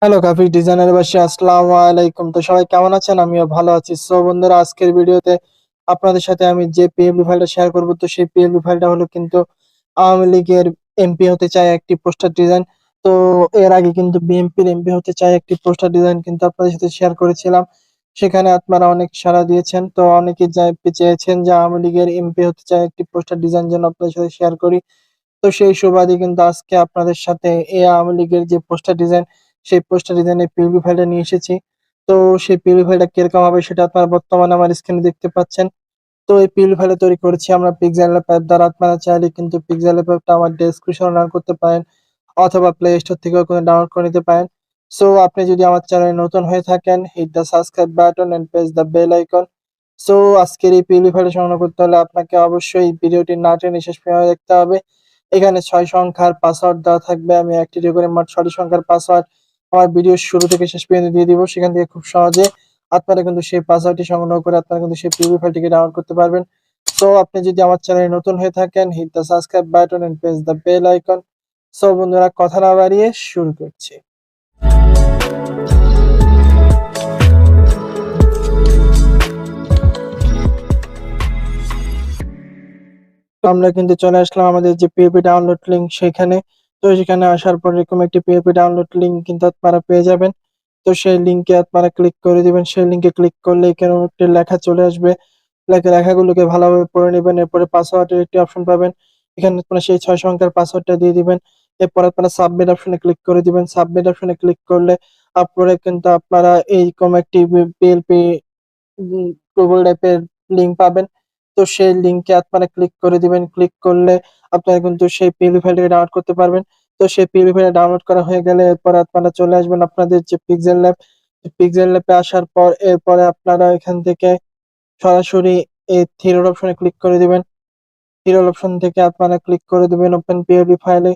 Hello graphic designer বাসী, আসসালামু আলাইকুম। তো সবাই কেমন আছেন? আমিও ভালো আছি। সো বন্ধুরা, আজকের ভিডিওতে আপনাদের সাথে আমি যে পিএলপি ফাইলটা শেয়ার করব, তো সেই পিএলপি ফাইলটা হলো কিন্তু আওয়ামী লীগের এমপি হতে চায় একটি পোস্টার ডিজাইন। তো এর আগে কিন্তু বিএনপির এমপি হতে চায় একটি পোস্টার ডিজাইন কিন্তু আপনাদের সাথে শেয়ার করেছিলাম। সেখানে আপনারা অনেক সাড়া দিয়েছেন। তো অনেকে চেয়েছেন যে আওয়ামী লীগের এমপি হতে চায় একটি পোস্টার ডিজাইন যেন আপনাদের সাথে শেয়ার করি। তো সেই সুবাদে কিন্তু আজকে আপনাদের সাথে এই আওয়ামী লীগের যে পোস্টার ডিজাইন, সেই পোস্টার ডিজাইনের পিএলপি ফাইলটা নিয়ে এসেছি। তো সেই পিএলপি ফাইলটা কিরকম হবে সেটা আপনারা বর্তমানে আমার স্ক্রিনে দেখতে পাচ্ছেন। তো এই পিএলপি ফাইলটা তৈরি করেছি আমরা pixellab অ্যাপ দ্বারা। আপনারা চাইলে কিন্তু pixellab অ্যাপটা আমার ডেসক্রিপশনে রান করতে পারেন অথবা প্লে স্টোর থেকেও কোনো ডাউনলোড করে নিতে পারেন। সো আপনি যদি আমার চ্যানেলে নতুন হয়ে থাকেন, hit the subscribe button and press the bell icon. So আজকের এই পিএলপি ফাইলটা সংগ্রহ করতে হলে আপনাকে অবশ্যই ভিডিওটি না টেনে শেষ পর্যন্ত দেখতে হবে। এখানে ৬ সংখ্যার পাসওয়ার্ড দেওয়া থাকবে। আমি একটি করে মোট ৬টি সংখ্যার পাসওয়ার্ড আমার ভিডিওর শুরু থেকে শেষ পর্যন্ত দিয়ে দিব। সেখান থেকে খুব সহজে আপনারা কিন্তু সেই পাসওয়ার্ডটি সংগ্রহ করে আপনারা কিন্তু সেই পিএলপি ফাইলটিকে ডাউনলোড করতে পারবেন। সো আপনি যদি আমার চ্যানেলে নতুন হয়ে থাকেন, hit the subscribe button and press the bell icon. So বন্ধুরা, কথা না বাড়িয়ে শুরু করছি। তো আমরা কিন্তু চলে আসলাম আমাদের যে পিএলপি ডাউনলোড লিঙ্ক সেখানে। তো সেখানে আসার পর এরকম একটি পিএলপি ডাউনলোড লিঙ্ক কিন্তু আপনারা পেয়ে যাবেন। তো সেই লিঙ্কে আপনারা ক্লিক করে দিবেন। সেই লিঙ্কে ক্লিক করলে এখানে একটি লেখা চলে আসবে। লেখাগুলোকে ভালোভাবে পড়ে নিবেন। এরপরে পাসওয়ার্ডের একটি অপশন পাবেন। এখানে আপনারা সেই ৬ সংখ্যার পাসওয়ার্ডটা দিয়ে দিবেন। এরপর আপনারা সাবমিট অপশনে ক্লিক করে দিবেন। সাবমিট অপশনে ক্লিক করলে আপনারা কিন্তু আপনারা এইরকম একটি পিএলপি গুগল ড্রাইভের লিঙ্ক পাবেন। তো সেই লিঙ্কে আপনারা ক্লিক করে দিবেন। ক্লিক করলে আপনারা কিন্তু সেই পিএলপি ফাইলটাকে ডাউনলোড করতে পারবেন। তো সেই পিএলপি ফাইলটা ডাউনলোড করা হয়ে গেলে এরপর আপনারা চলে আসবেন আপনাদের যে পিক্সেল ল্যাব। পিক্সেল ল্যাবে আসার পর এরপরে আপনারা এখান থেকে সরাসরি এই থ্রি অপশনে ক্লিক করে দিবেন। থ্রি অপশন থেকে আপনারা ক্লিক করে দিবেন ওপেন পিএলপি ফাইলে।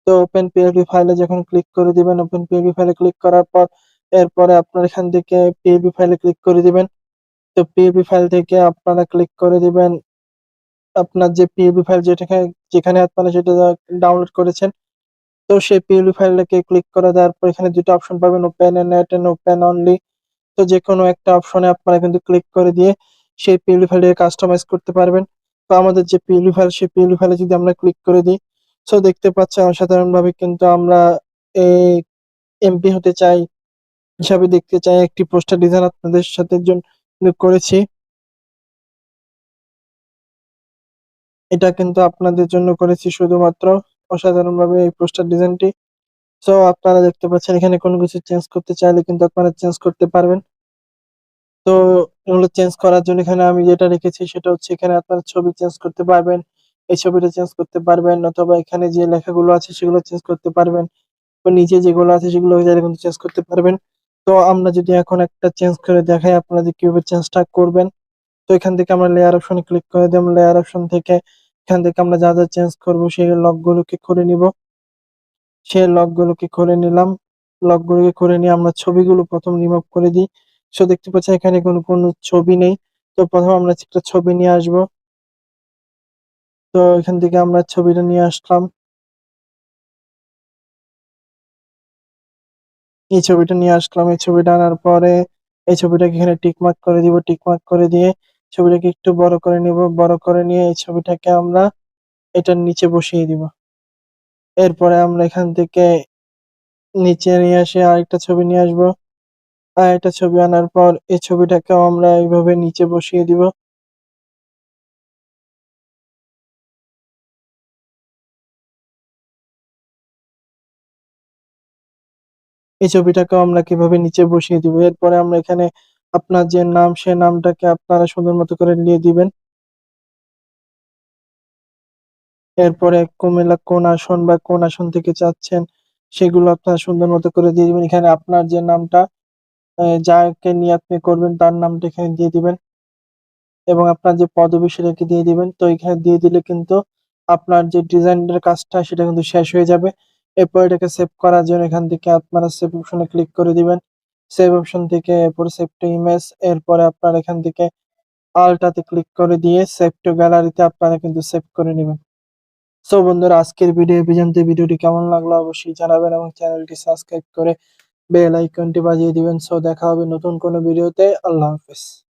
তো ওপেন পিএলপি ফাইলে যখন ক্লিক করে দিবেন, ওপেন পিএলপি ফাইলে ক্লিক করার পর এরপরে আপনারা এখান থেকে পিএলপি ফাইলে ক্লিক করে দিবেন। তো পিএলপি ফাইল থেকে আপনারা ক্লিক করে দিবেন আপনার যে পিএলপি ফাইল যেখানে আপনারা সেটা ডাউনলোড করেছেন। তো সেই পিএলপি ফাইলটাকে ক্লিক করে দেওয়ার পর এখানে ২ টা অপশন পাবেন, open and net and open only. তো যেকোনো একটা অপশনে আপনারা কিন্তু ক্লিক করে দিয়ে সেই পিএলপি ফাইলটাকে কাস্টমাইজ করতে পারবেন। তো আমাদের যে পিএলপি ফাইল, সেই পিএলপি ফাইলে যদি আমরা ক্লিক করে দিই, সো দেখতে পাচ্ছেন অসাধারণভাবে কিন্তু আমরা এই এমপি হতে চাই হিসাবে দেখতে চাই একটি পোস্টার ডিজাইন আপনাদের সাথে করেছি। এটা কিন্তু আপনাদের জন্য করেছি শুধুমাত্র। অসাধারণভাবে এই পোস্টার ডিজাইনটি। সো আপনারা দেখতে পাচ্ছেন এখানে কোনো কিছু চেঞ্জ করতে চাইলে কিন্তু আপনারা চেঞ্জ করতে পারবেন। তো এগুলো চেঞ্জ করার জন্য এখানে আমি যেটা রেখেছি সেটা হচ্ছে এখানে আপনারা ছবি চেঞ্জ করতে পারবেন। এই ছবিটা চেঞ্জ করতে পারবেন অথবা এখানে যে লেখাগুলো আছে সেগুলো চেঞ্জ করতে পারবেন। তো নিচে যেগুলো আছে সেগুলো চাইলে কিন্তু চেঞ্জ করতে পারবেন। তো আমরা যদি এখন একটা চেঞ্জ করে দেখাই আপনাদের কিভাবে চেঞ্জটা করবেন। তো এখান থেকে আমরা লেয়ার অপশনে ক্লিক করে দিলাম। লেয়ার অপশন থেকে এখান থেকে আমরা যা চেঞ্জ করব সেই লকগুলোকে খুলে নিব। সেই লকগুলোকে খুলে নিলাম। লকগুলোকে খুলে নিয়ে আমরা ছবিগুলো ১ম রিমুভ করে দিই। সো দেখতে পাচ্ছেন এখানে কোনো ছবি নেই। তো ১ম আমরা একটা ছবি নিয়ে আসবো। তো এখান থেকে আমরা ছবিটা নিয়ে আসলাম। এই ছবিটা নিয়ে আসলাম। এই ছবিটা আনার পরে এই ছবিটাকে এখানে টিক মার্ক করে দিব। টিক মার্ক করে দিয়ে ছবিটাকে একটু বড় করে নিব। বড় করে নিয়ে এই ছবিটাকে আমরা এটার নিচে বসিয়ে দিব। এরপরে আমরা এখান থেকে নিচে নিয়ে এসে আরেকটা ছবি নিয়ে আসবো। আরেকটা ছবি আনার পর এই ছবিটাকেও আমরা এইভাবে নিচে বসিয়ে দিব। এই ছবিটাকেও আমরা কিভাবে নিচে বসিয়ে দিব। এরপরে আমরা এখানে আপনার যে নাম সে নামটাকে আপনারা সুন্দর মতো করে লিয়ে দিবেন। এরপরে কুমিল্লা কোন আসন বা কোন আসন থেকে চাচ্ছেন সেগুলো আপনারা সুন্দর মতো করে দিয়ে দিবেন। এখানে আপনার যে নামটা যাকে নিয়ে আপনি করবেন তার নামটা এখানে দিয়ে দিবেন এবং আপনার যে পদবি সেটাকে দিয়ে দিবেন। তো এখানে দিয়ে দিলে কিন্তু আপনার যে ডিজাইনের কাজটা সেটা কিন্তু শেষ হয়ে যাবে। এরপর এটাকে সেভ করার জন্য এখান থেকে আপনারা সেভ অপশনে ক্লিক করে দিবেন। সেভ অপশন থেকে এরপরে সেভ টু ইমেজ, এরপরে আপনারা এখান থেকে আলটাতে ক্লিক করে দিয়ে সেভ টু গ্যালারিতে আপনারা কিন্তু সেভ করে নিবেন। সো বন্ধুরা, আজকের ভিডিও এই পর্যন্ত। ভিডিওটি কেমন লাগলো অবশ্যই জানাবেন এবং চ্যানেলটি সাবস্ক্রাইব করে বেল আইকনটি বাজিয়ে দিবেন। সো দেখা হবে নতুন কোনো ভিডিওতে। আল্লাহ হাফেজ।